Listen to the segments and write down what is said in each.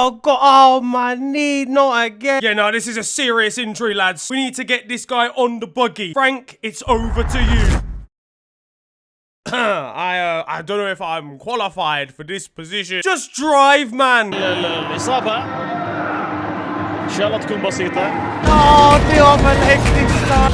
Oh, God. Oh, my knee. Not again. Yeah, no, this is a serious injury, lads. We need to get this guy on the buggy. Frank, it's over to you. I don't know if I'm qualified for this position. Just drive, man. الإصابة إن شاء الله تكون بسيطة. Oh, the other hectic start.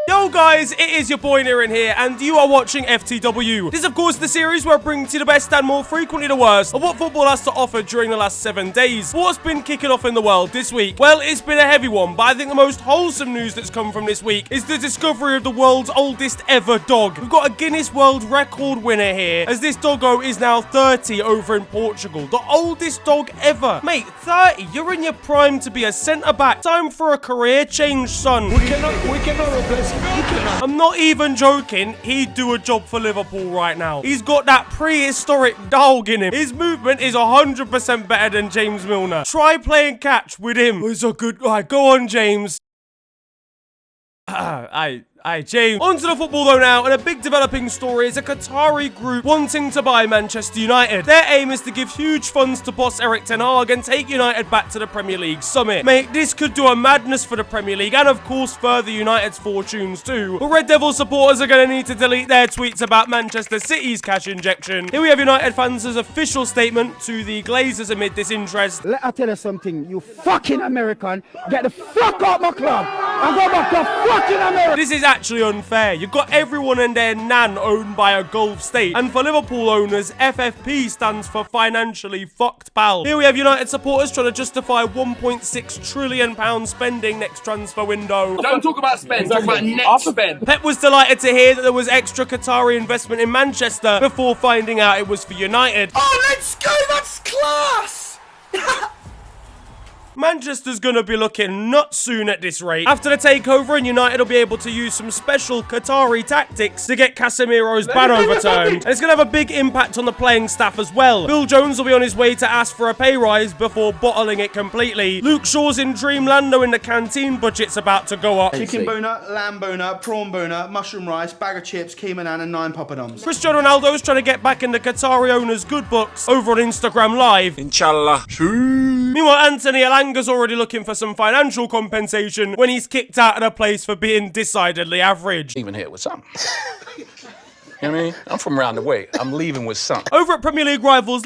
Yo guys, it is your boy Nirin here, and you are watching FTW. This is of course the series where I bring to you the best and more frequently the worst of what football has to offer during the last 7 days. What's been kicking off in the world this week? Well, it's been a heavy one, but I think the most wholesome news that's come from this week is the discovery of the world's oldest ever dog. We've got a Guinness World Record winner here, as this doggo is now 30 over in Portugal. The oldest dog ever. Mate, 30, you're in your prime to be a centre-back. Time for a career change, son. We cannot replace him. I'm not even joking, he'd do a job for Liverpool right now. He's got that prehistoric dog in him. His movement is 100% better than James Milner. Try playing catch with him. He's a good guy. Go on, James. James. On to the football though now, and a big developing story is a Qatari group wanting to buy Manchester United. Their aim is to give huge funds to boss Erik ten Hag and take United back to the Premier League summit. Mate, this could do a madness for the Premier League and of course further United's fortunes too. But Red Devil supporters are going to need to delete their tweets about Manchester City's cash injection. Here we have United fans' official statement to the Glazers amid this interest. Let I tell you something, you fucking American, get the fuck out my club and go back to fucking America. This is actually unfair. You've got everyone and their nan owned by a Gulf state, and for Liverpool owners, FFP stands for financially fucked pal. Here we have United supporters trying to justify £1.6 trillion spending next transfer window. Don't talk about spend, talk about net spend. Pep was delighted to hear that there was extra Qatari investment in Manchester before finding out it was for United. Oh, let's go! That's class! Manchester's gonna be looking nuts soon at this rate. After the takeover, and United will be able to use some special Qatari tactics to get Casemiro's ban overturned. And it's gonna have a big impact on the playing staff as well. Phil Jones will be on his way to ask for a pay rise before bottling it completely. Luke Shaw's in dreamland knowing the canteen budget's about to go up. Chicken boner, lamb boner, prawn boner, mushroom rice, bag of chips, key banana, and 9 poppadoms. Cristiano Ronaldo's trying to get back in the Qatari owners' good books over on Instagram Live. Inshallah. Meanwhile, Anthony Elanga's already looking for some financial compensation when he's kicked out of the place for being decidedly average. Leaving here with something. You know what I mean? I'm from around the way. I'm leaving with something. Over at Premier League rivals,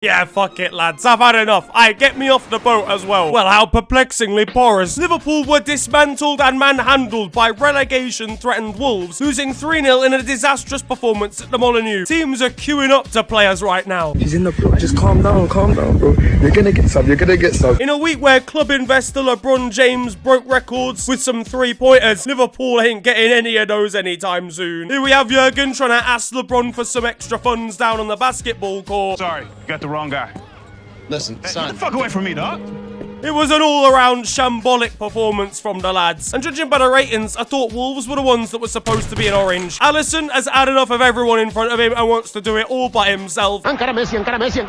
yeah, fuck it, lads. I've had enough. Get me off the boat as well. Well, how perplexingly porous. Liverpool were dismantled and manhandled by relegation-threatened Wolves, losing 3-0 in a disastrous performance at the Molineux. Teams are queuing up to players right now. He's in the bro. Just calm down, bro. You're gonna get some. In a week where club investor LeBron James broke records with some 3-pointers, Liverpool ain't getting any of those anytime soon. Here we have Jurgen trying to ask LeBron for some extra funds down on the basketball court. Sorry, got the wrong guy. Listen, son. Get the fuck away from me, dog. It was an all-around shambolic performance from the lads. And judging by the ratings, I thought Wolves were the ones that were supposed to be in orange. Alisson has had enough of everyone in front of him and wants to do it all by himself.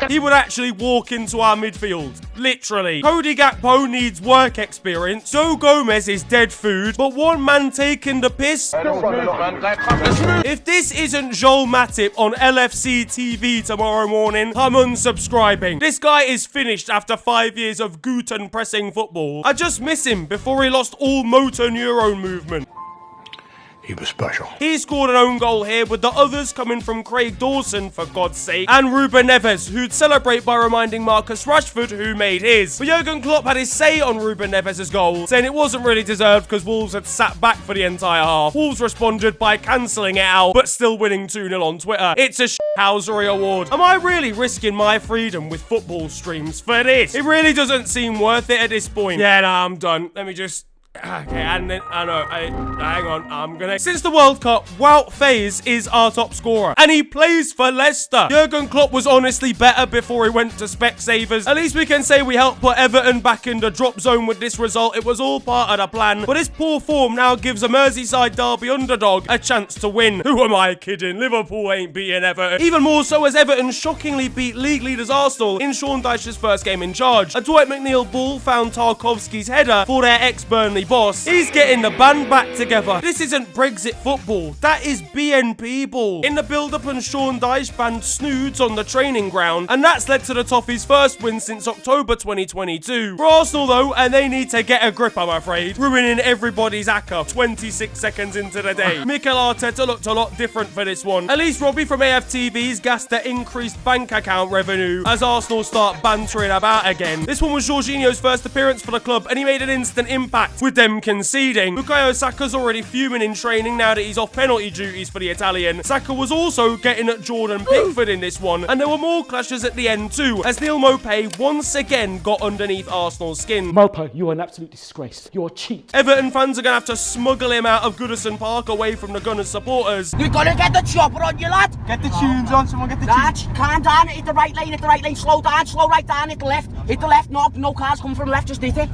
He would actually walk into our midfield. Literally. Cody Gakpo needs work experience. Joe Gomez is dead food. But one man taking the piss? If this isn't Joel Matip on LFC TV tomorrow morning, I'm unsubscribing. This guy is finished after 5 years of Guten pressing football. I just miss him before he lost all motor neuron movement. He was special. He scored an own goal here, with the others coming from Craig Dawson, for God's sake, and Ruben Neves, who'd celebrate by reminding Marcus Rashford who made his. But Jurgen Klopp had his say on Ruben Neves' goal, saying it wasn't really deserved because Wolves had sat back for the entire half. Wolves responded by cancelling it out, but still winning 2-0 on Twitter. It's a shithousery award. Am I really risking my freedom with football streams for this? It really doesn't seem worth it at this point. Yeah, nah, I'm done. Let me just... Okay, and then, hang on, I'm gonna... Since the World Cup, Wout Faes is our top scorer, and he plays for Leicester. Jurgen Klopp was honestly better before he went to Specsavers. At least we can say we helped put Everton back in the drop zone with this result. It was all part of the plan, but this poor form now gives a Merseyside derby underdog a chance to win. Who am I kidding? Liverpool ain't beating Everton. Even more so as Everton shockingly beat league leaders Arsenal in Sean Dyche's first game in charge. A Dwight McNeil ball found Tarkovsky's header for their ex-Burnley boss, he's getting the band back together. This isn't Brexit football, that is BNP ball. In the build-up, and Sean Dyche banned snoods on the training ground, and that's led to the Toffees' first win since October 2022. For Arsenal though, and they need to get a grip, I'm afraid, ruining everybody's acca 26 seconds into the day. Mikel Arteta looked a lot different for this one. At least Robbie from AFTV's gassed the increased bank account revenue as Arsenal start bantering about again. This one was Jorginho's first appearance for the club, and he made an instant impact with them conceding. Bukayo Saka's already fuming in training now that he's off penalty duties for the Italian. Saka was also getting at Jordan Pickford in this one, and there were more clashes at the end too, as Neil Maupay once again got underneath Arsenal's skin. Maupay, you are an absolute disgrace. You're a cheat. Everton fans are going to have to smuggle him out of Goodison Park away from the Gunners supporters. You're gonna get the chopper on you, lad. Get the tunes on, someone get the tunes. Calm down, hit the right lane, slow down, slow right down, hit the left, no cars coming from the left, just hit it.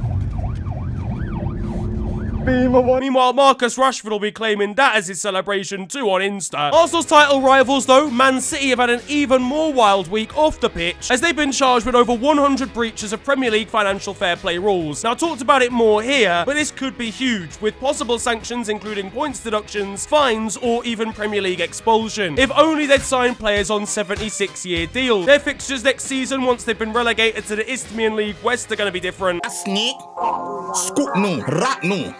Meanwhile, Marcus Rashford will be claiming that as his celebration too on Insta. Arsenal's title rivals though, Man City, have had an even more wild week off the pitch, as they've been charged with over 100 breaches of Premier League financial fair play rules. Now, I talked about it more here, but this could be huge, with possible sanctions including points deductions, fines, or even Premier League expulsion. If only they'd sign players on 76-year deals. Their fixtures next season, once they've been relegated to the Isthmian League West, are going to be different. Sneak, scoop no, rat no.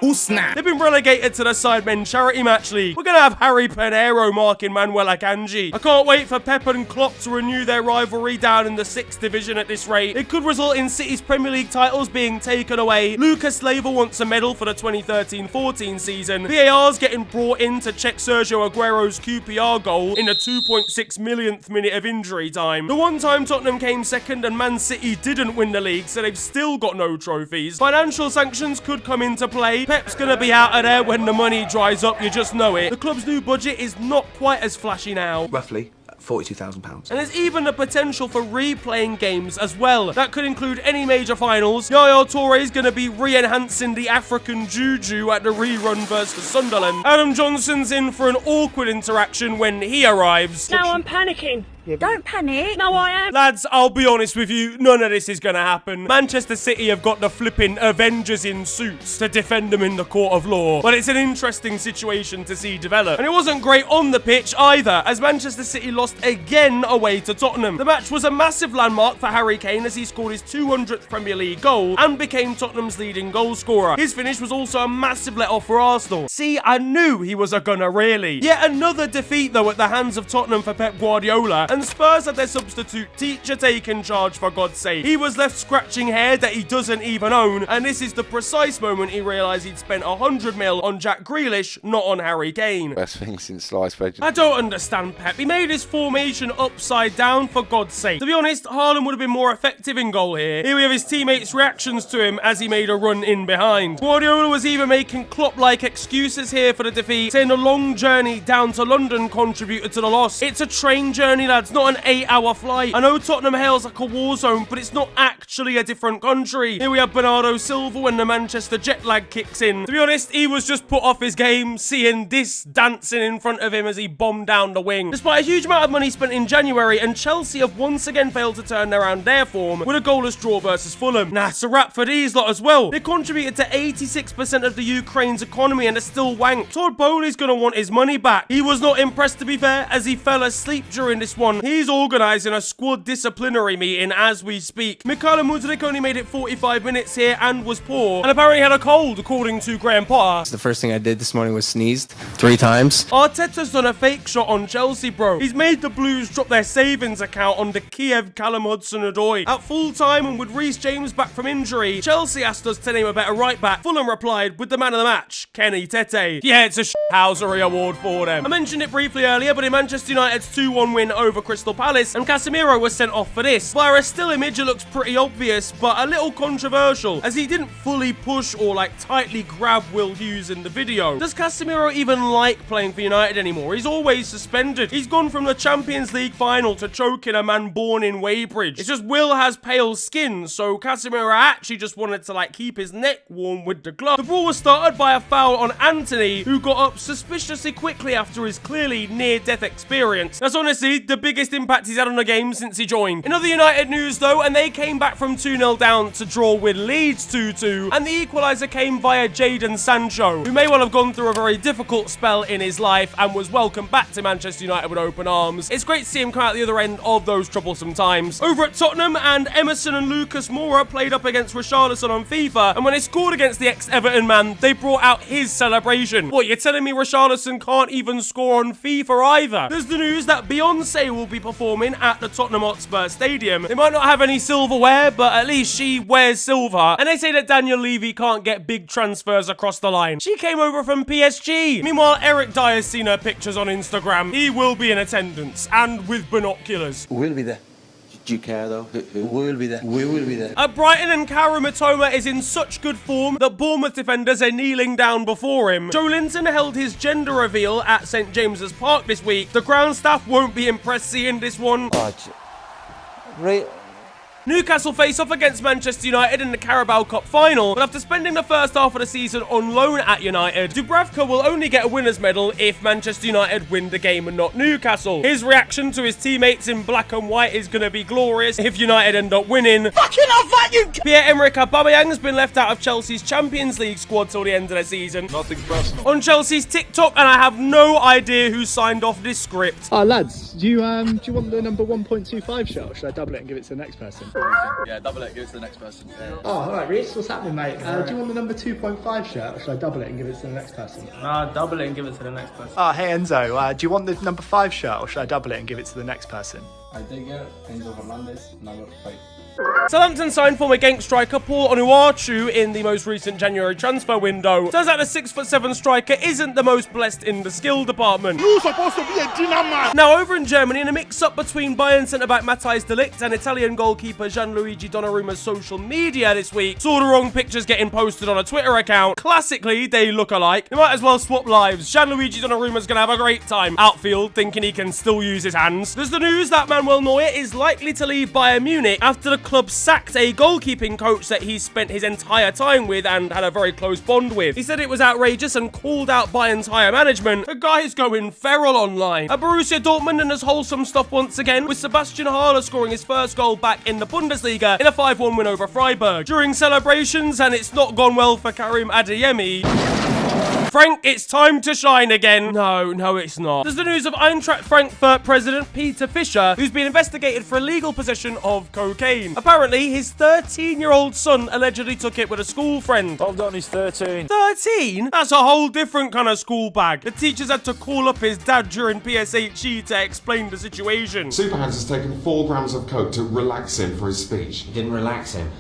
They've been relegated to the Sidemen Charity Match League. We're going to have Harry Pinheiro marking Manuel Akanji. I can't wait for Pep and Klopp to renew their rivalry down in the 6th division at this rate. It could result in City's Premier League titles being taken away. Lucas Leiva wants a medal for the 2013-14 season. VAR's getting brought in to check Sergio Aguero's QPR goal in the 2.6 millionth minute of injury time. The one time Tottenham came second and Man City didn't win the league, so they've still got no trophies. Financial sanctions could come into play. Pep's gonna be out of there when the money dries up, you just know it. The club's new budget is not quite as flashy now. Roughly £42,000. And there's even the potential for replaying games as well. That could include any major finals. Yaya Touré's going to be re-enhancing the African juju at the rerun versus Sunderland. Adam Johnson's in for an awkward interaction when he arrives. Now I'm panicking. Don't panic. No, I am. Lads, I'll be honest with you, none of this is going to happen. Manchester City have got the flipping Avengers in suits to defend them in the court of law. But it's an interesting situation to see develop. And it wasn't great on the pitch either, as Manchester City lost again away to Tottenham. The match was a massive landmark for Harry Kane as he scored his 200th Premier League goal and became Tottenham's leading goal scorer. His finish was also a massive let-off for Arsenal. See, I knew he was a gunner, really. Yet another defeat, though, at the hands of Tottenham for Pep Guardiola, and Spurs had their substitute teacher taken charge, for God's sake. He was left scratching hair that he doesn't even own, and this is the precise moment he realised he'd spent 100 mil on Jack Grealish, not on Harry Kane. Best thing since sliced veg. I don't understand Pep. He made his formation upside down, for God's sake. To be honest, Haaland would have been more effective in goal here. Here we have his teammates' reactions to him as he made a run in behind. Guardiola was even making Klopp-like excuses here for the defeat, saying the long journey down to London contributed to the loss. It's a train journey, lads, not an 8-hour flight. I know Tottenham hails like a war zone, but it's not actually a different country. Here we have Bernardo Silva when the Manchester jet lag kicks in. To be honest, he was just put off his game, seeing this dancing in front of him as he bombed down the wing. Despite a huge amount of money spent in January, and Chelsea have once again failed to turn around their form with a goalless draw versus Fulham. Nah, it's a wrap for these lot as well. They contributed to 86% of the Ukraine's economy and are still wank. Todd Bowley's gonna want his money back. He was not impressed, to be fair, as he fell asleep during this one. He's organising a squad disciplinary meeting as we speak. Mykhailo Mudryk only made it 45 minutes here and was poor, and apparently had a cold, according to Graham Potter. The first thing I did this morning was sneezed 3 times. Arteta's done a fake shot on Chelsea, bro. He's made the Blues drop their savings account on the Kiev Callum Hudson-Odoi. At full time and with Reece James back from injury, Chelsea asked us to name a better right back. Fulham replied with the man of the match, Kenny Tete. Yeah, it's a shithousery award for them. I mentioned it briefly earlier, but in Manchester United's 2-1 win over Crystal Palace, and Casemiro was sent off for this. Via a still image, it looks pretty obvious, but a little controversial, as he didn't fully push or tightly grab Will Hughes in the video. Does Casemiro even like playing for United anymore? He's always suspended. He's gone from the Champions League final to choking a man born in Weybridge. It's just Will has pale skin, so Casemiro actually just wanted to keep his neck warm with the glove. The ball was started by a foul on Anthony, who got up suspiciously quickly after his clearly near-death experience. That's honestly the biggest biggest impact he's had on a game since he joined. In other United news though, and they came back from 2-0 down to draw with Leeds 2-2, and the equaliser came via Jadon Sancho, who may well have gone through a very difficult spell in his life and was welcomed back to Manchester United with open arms. It's great to see him come out the other end of those troublesome times. Over at Tottenham, and Emerson and Lucas Moura played up against Richarlison on FIFA, and when they scored against the ex-Everton man, they brought out his celebration. What, you're telling me Richarlison can't even score on FIFA either? There's the news that Beyonce will be performing at the Tottenham Hotspur Stadium. They might not have any silverware, but at least she wears silver. And they say that Daniel Levy can't get big transfers across the line. She came over from PSG. Meanwhile, Eric Dyer's seen her pictures on Instagram. He will be in attendance, and with binoculars. We'll be there. Do you care though? We will be there. We will be there. At Brighton, and Kaoru Mitoma is in such good form that Bournemouth defenders are kneeling down before him. Joe Linton held his gender reveal at St James's Park this week. The ground staff won't be impressed seeing this one. Right. Newcastle face off against Manchester United in the Carabao Cup final, but after spending the first half of the season on loan at United, Dubravka will only get a winner's medal if Manchester United win the game and not Newcastle. His reaction to his teammates in black and white is going to be glorious if United end up winning. Fucking off that, you... Pierre-Emerick Aubameyang's been left out of Chelsea's Champions League squad till the end of the season. Nothing personal. On Chelsea's TikTok, and I have no idea who signed off this script. Lads, do you want the number 1.25 shot, or should I double it and give it to the next person? Yeah, double it, give it to the next person. Oh, alright, Reese, what's happening, mate? Do you want the number 2.5 shirt, or should I double it and give it to the next person? Nah, double it and give it to the next person. Oh, hey Enzo, do you want the number 5 shirt, or should I double it and give it to the next person? I take it. Enzo Hernandez, number 5. Southampton signed former Genk striker Paul Onuachu in the most recent January transfer window. Turns out the 6'7" striker isn't the most blessed in the skill department. You're supposed to be a dynamite. Now over in Germany, in a mix-up between Bayern centre-back Matthijs de Ligt and Italian goalkeeper Gianluigi Donnarumma's social media this week saw the wrong pictures getting posted on a Twitter account. Classically, they look alike. They might as well swap lives. Gianluigi Donnarumma's gonna have a great time outfield, thinking he can still use his hands. There's the news that Manuel Neuer is likely to leave Bayern Munich after the club sacked a goalkeeping coach that he spent his entire time with and had a very close bond with. He said it was outrageous and called out Bayern's higher management. The guy's going feral online. At Borussia Dortmund, and there's wholesome stuff once again, with Sebastian Haller scoring his first goal back in the Bundesliga in a 5-1 win over Freiburg. During celebrations, and it's not gone well for Karim Adeyemi, Frank, it's time to shine again. No, it's not. There's the news of Eintracht Frankfurt president Peter Fischer, who's been investigated for illegal possession of cocaine. Apparently, his 13-year-old son allegedly took it with a school friend. Hold on, he's 13. 13? That's a whole different kind of school bag. The teachers had to call up his dad during PSHE to explain the situation. Superhands has taken 4 grams of coke to relax him for his speech. Didn't relax him.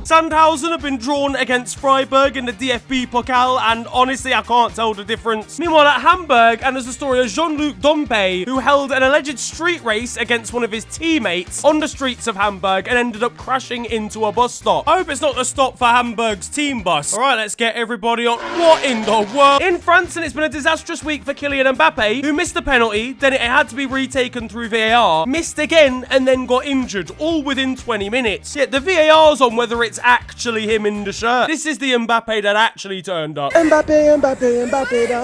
Sandhausen have been drawn against Freiburg in the DFB Pokal, and honestly, I can't tell the difference. Meanwhile, at Hamburg, and there's the story of Jean-Luc Dompe, who held an alleged street race against one of his teammates on the streets of Hamburg and ended up crashing into a bus stop. I hope it's not the stop for Hamburg's team bus. All right, let's get everybody on. What in the world? In France, and it's been a disastrous week for Kylian Mbappe, who missed a penalty, then it had to be retaken through VAR, missed again, and then got injured, all within 20 minutes. Yet the VAR's on whether it's actually him in the shirt. This is the Mbappe that actually turned up. Mbappe.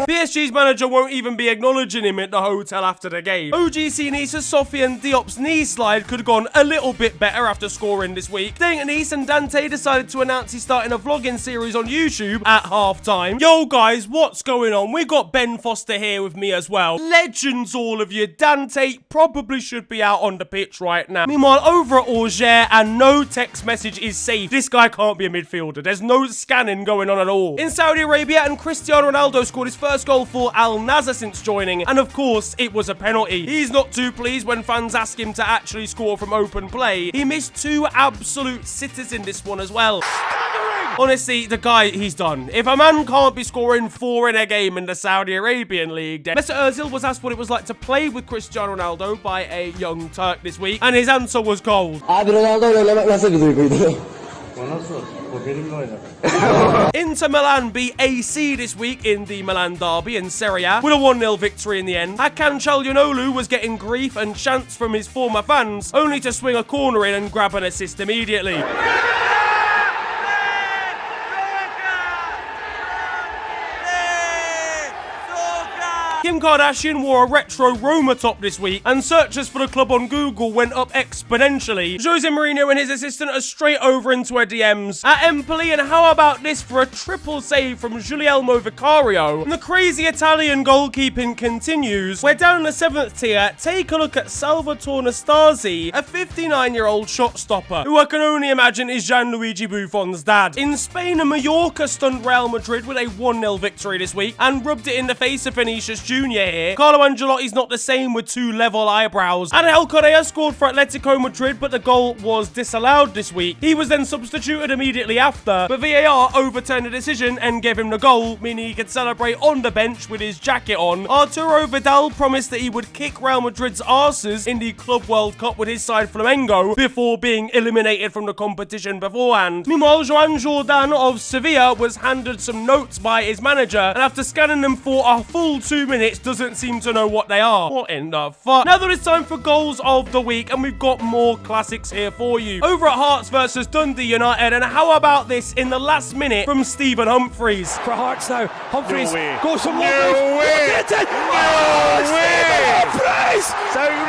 PSG's manager won't even be acknowledging him at the hotel after the game. OGC Nice's Sofiane Diop's knee slide could have gone a little bit better after scoring this week. Staying at Nice, and Dante decided to announce he's starting a vlogging series on YouTube at half-time. Yo guys, what's going on? We got Ben Foster here with me as well. Legends, all of you. Dante probably should be out on the pitch right now. Meanwhile, over at Angers, and no text message is safe. This guy can't be a midfielder. There's no scanning going on at all. In Saudi Arabia, and Cristiano Ronaldo scored his first goal for Al Nassr since joining, and of course, it was a penalty. He's not too pleased when fans ask him to actually score from open play. He missed 2 absolute sitters in this one as well. Honestly, the guy, he's done. If a man can't be scoring 4 in a game in the Saudi Arabian League, then Mesut Ozil was asked what it was like to play with Cristiano Ronaldo by a young Turk this week, and his answer was gold. Inter Milan beat AC this week in the Milan derby in Syria with a 1-0 victory in the end. Hakan Çalhanoğlu was getting grief and chants from his former fans, only to swing a corner in and grab an assist immediately. Kim Kardashian wore a retro Roma top this week, and searches for the club on Google went up exponentially. Jose Mourinho and his assistant are straight over into her DMs at Empoli, and how about this for a triple save from Giulielmo Vicario? And the crazy Italian goalkeeping continues. We're down in the 7th tier. Take a look at Salvatore Nastasi, a 59-year-old shot stopper, who I can only imagine is Gianluigi Buffon's dad. In Spain, Mallorca stunned Real Madrid with a 1-0 victory this week and rubbed it in the face of Vinicius Jr. here. Carlo Ancelotti's not the same with 2 level eyebrows. Angel Correa scored for Atletico Madrid, but the goal was disallowed this week. He was then substituted immediately after, but VAR overturned the decision and gave him the goal, meaning he could celebrate on the bench with his jacket on. Arturo Vidal promised that he would kick Real Madrid's arses in the Club World Cup with his side Flamengo before being eliminated from the competition beforehand. Meanwhile, Joan Jordan of Sevilla was handed some notes by his manager, and after scanning them for a full 2 minutes, doesn't seem to know what they are. What in the fuck? Now that it's time for goals of the week, and we've got more classics here for you. Over at Hearts versus Dundee United, and how about this in the last minute from Stephen Humphries? For Hearts now, Humphries goes from No way! Humphries!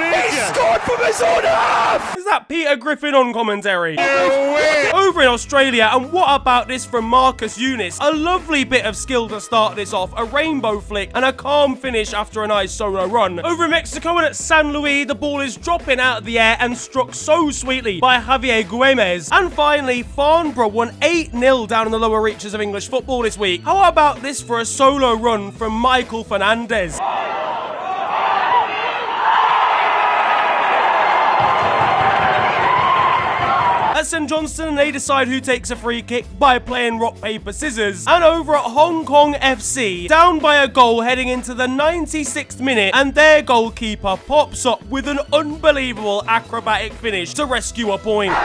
He scored from his own half! Is that Peter Griffin on commentary? No way! Over in Australia, and what about this from Marcus Eunice? A lovely bit of skill to start this off, a rainbow flick, and a calm finish after a nice solo run. Over in Mexico and at San Luis, the ball is dropping out of the air and struck so sweetly by Javier Güemes. And finally, Farnborough won 8-0 down in the lower reaches of English football this week. How about this for a solo run from Michael Fernandez? At St Johnstone, they decide who takes a free kick by playing rock, paper, scissors. And over at Hong Kong FC, down by a goal heading into the 96th minute, and their goalkeeper pops up with an unbelievable acrobatic finish to rescue a point.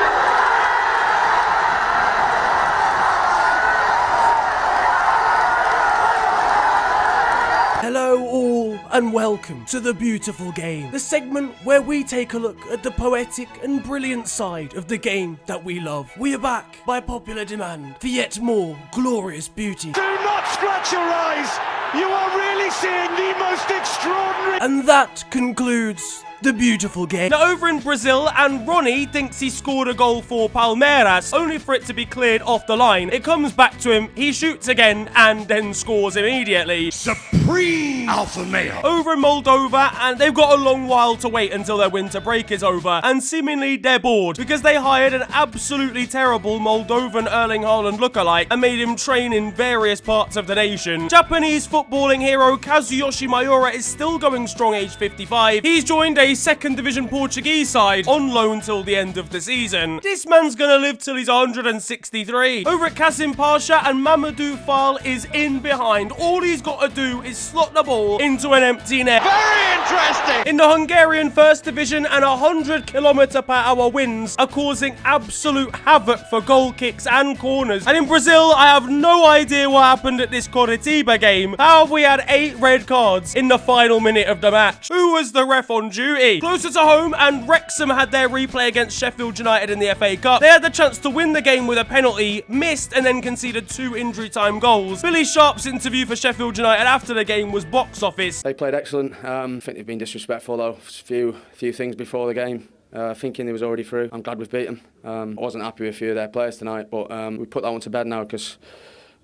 Hello all, and welcome to The Beautiful Game, the segment where we take a look at the poetic and brilliant side of the game that we love. We are back by popular demand for yet more glorious beauty. Do not scratch your eyes! You are really seeing the most extraordinary... And that concludes The Beautiful Game. Now over in Brazil, and Ronnie thinks he scored a goal for Palmeiras, only for it to be cleared off the line. It comes back to him, he shoots again, and then scores immediately. Supreme Alpha Male! Over in Moldova, and they've got a long while to wait until their winter break is over, and seemingly they're bored, because they hired an absolutely terrible Moldovan Erling Haaland lookalike and made him train in various parts of the nation. Japanese footballing hero Kazuyoshi Miura is still going strong, age 55. He's joined a second division Portuguese side on loan till the end of the season. This man's gonna live till he's 163. Over at Kasim Pasha, and Mamadou Fall is in behind. All he's got to do is slot the ball into an empty net. Very interesting! In the Hungarian first division, and 100km/h winds are causing absolute havoc for goal kicks and corners. And in Brazil, I have no idea what happened at this Curitiba game. How have we had 8 red cards in the final minute of the match? Who was the ref on duty? Closer to home, and Wrexham had their replay against Sheffield United in the FA Cup. They had the chance to win the game with a penalty, missed, and then conceded 2 injury time goals. Billy Sharp's interview for Sheffield United after the game was box office. They played excellent. I think they've been disrespectful though. Few things before the game. Thinking they was already through. I'm glad we've beat them. I wasn't happy with a few of their players tonight, but we put that one to bed now because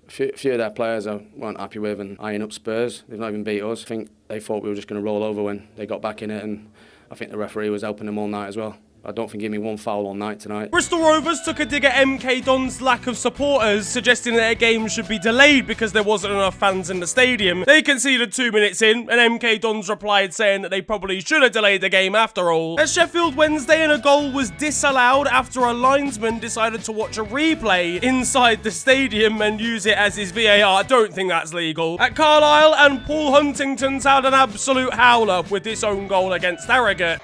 a few of their players I weren't happy with, and eyeing up Spurs. They've not even beat us. I think they thought we were just going to roll over when they got back in it, and I think the referee was helping them all night as well. I don't think he gave me one foul all night tonight. Bristol Rovers took a dig at MK Don's lack of supporters, suggesting that their game should be delayed because there wasn't enough fans in the stadium. They conceded 2 minutes in, and MK Dons replied saying that they probably should have delayed the game after all. At Sheffield Wednesday, and a goal was disallowed after a linesman decided to watch a replay inside the stadium and use it as his VAR. I don't think that's legal. At Carlisle, and Paul Huntington's had an absolute howler with his own goal against Harrogate.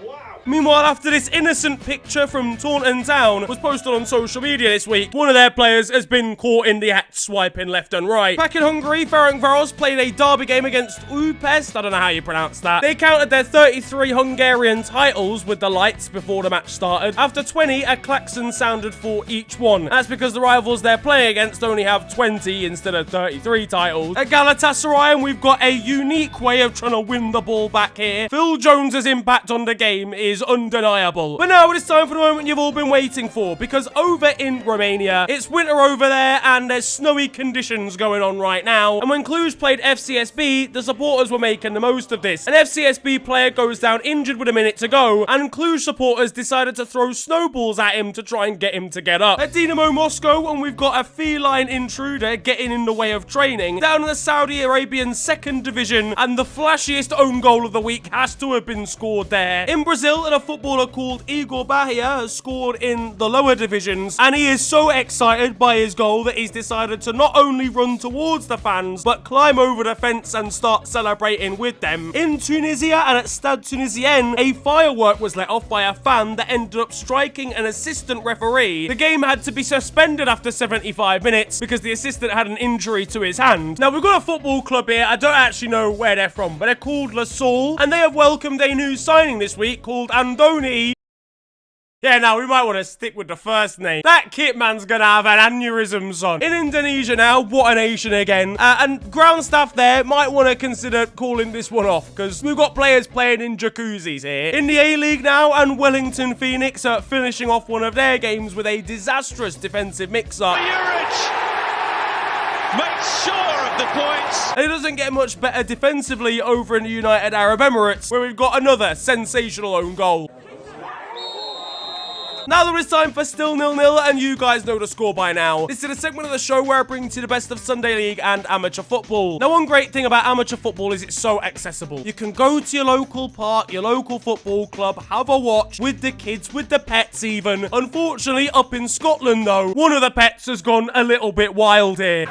Wow! Meanwhile, after this innocent picture from Taunton Town was posted on social media this week, one of their players has been caught in the act swiping left and right. Back in Hungary, Ferencváros played a derby game against Újpest, I don't know how you pronounce that. They counted their 33 Hungarian titles with the lights before the match started. After 20, a klaxon sounded for each one. That's because the rivals they're playing against only have 20 instead of 33 titles. At Galatasaray, we've got a unique way of trying to win the ball back here. Phil Jones's impact on the game is undeniable. But now it is time for the moment you've all been waiting for, because over in Romania, it's winter over there and there's snowy conditions going on right now. And when Cluj played FCSB, the supporters were making the most of this. An FCSB player goes down injured with a minute to go, and Cluj supporters decided to throw snowballs at him to try and get him to get up. At Dinamo Moscow, and we've got a feline intruder getting in the way of training. Down in the Saudi Arabian 2nd Division, and the flashiest own goal of the week has to have been scored there. In Brazil, a footballer called Igor Bahia has scored in the lower divisions, and he is so excited by his goal that he's decided to not only run towards the fans, but climb over the fence and start celebrating with them. In Tunisia and at Stade Tunisien, a firework was let off by a fan that ended up striking an assistant referee. The game had to be suspended after 75 minutes because the assistant had an injury to his hand. Now, we've got a football club here. I don't actually know where they're from, but they're called La Salle, and they have welcomed a new signing this week called Andoni. Yeah, now we might want to stick with the first name. That kit man's gonna have an aneurysm, son. In Indonesia now, what a nation again. And ground staff there might want to consider calling this one off, because we've got players playing in jacuzzis here. In the A-League now, and Wellington Phoenix are finishing off one of their games with a disastrous defensive mix-up. Makes sure of the points. And it doesn't get much better defensively over in the United Arab Emirates, where we've got another sensational own goal. Now there is time for Still 0-0, and you guys know the score by now. This is a segment of the show where I bring to you the best of Sunday League and amateur football. Now, one great thing about amateur football is it's so accessible. You can go to your local park, your local football club, have a watch with the kids, with the pets even. Unfortunately, up in Scotland though, one of the pets has gone a little bit wild here.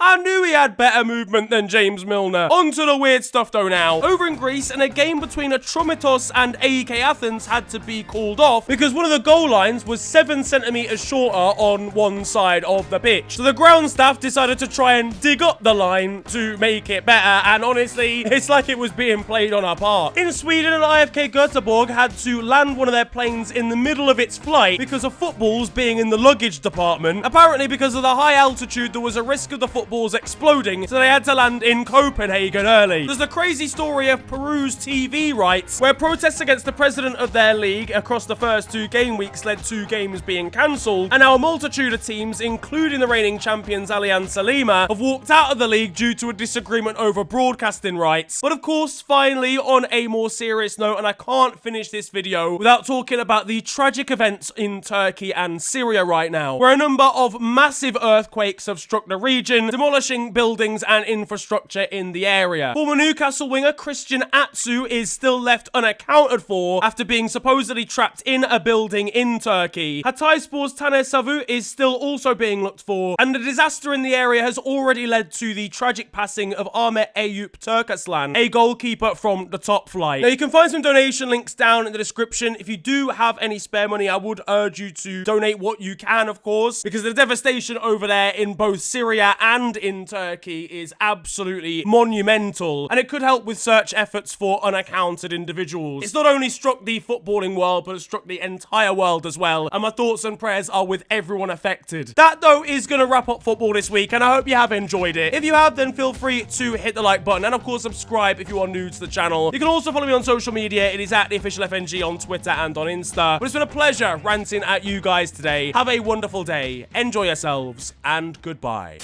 I knew he had better movement than James Milner. On to the weird stuff though now. Over in Greece, and a game between Atromitos and AEK Athens had to be called off because one of the goal lines was 7 centimeters shorter on one side of the pitch. So the ground staff decided to try and dig up the line to make it better, and honestly, it's like it was being played on a park. In Sweden, an IFK Göteborg had to land one of their planes in the middle of its flight because of footballs being in the luggage department. Apparently, because of the high altitude, there was a risk of the footballs exploding, so they had to land in Copenhagen early. There's the crazy story of Peru's TV rights, where protests against the president of their league across the first 2 game weeks led to games being cancelled, and now a multitude of teams, including the reigning champions Alianza Lima, have walked out of the league due to a disagreement over broadcasting rights. But of course, finally, on a more serious note, and I can't finish this video without talking about the tragic events in Turkey and Syria right now, where a number of massive earthquakes have struck the region, demolishing buildings and infrastructure in the area. Former Newcastle winger Christian Atsu is still left unaccounted for after being supposedly trapped in a building in Turkey. Hatayspor's Taner Savu is still also being looked for, and the disaster in the area has already led to the tragic passing of Ahmet Eyüp Turkaslan, a goalkeeper from the top flight. Now, you can find some donation links down in the description. If you do have any spare money, I would urge you to donate what you can, of course, because the devastation over there in both Syria and in Turkey is absolutely monumental, and it could help with search efforts for unaccounted individuals. It's not only struck the footballing world, but it's struck the entire world as well, and my thoughts and prayers are with everyone affected. That, though, is going to wrap up football this week, and I hope you have enjoyed it. If you have, then feel free to hit the like button, and of course, subscribe if you are new to the channel. You can also follow me on social media. It is at @theofficialfng on Twitter and on Insta. But it's been a pleasure ranting at you guys today. Have a wonderful day. Enjoy yourselves, and goodbye.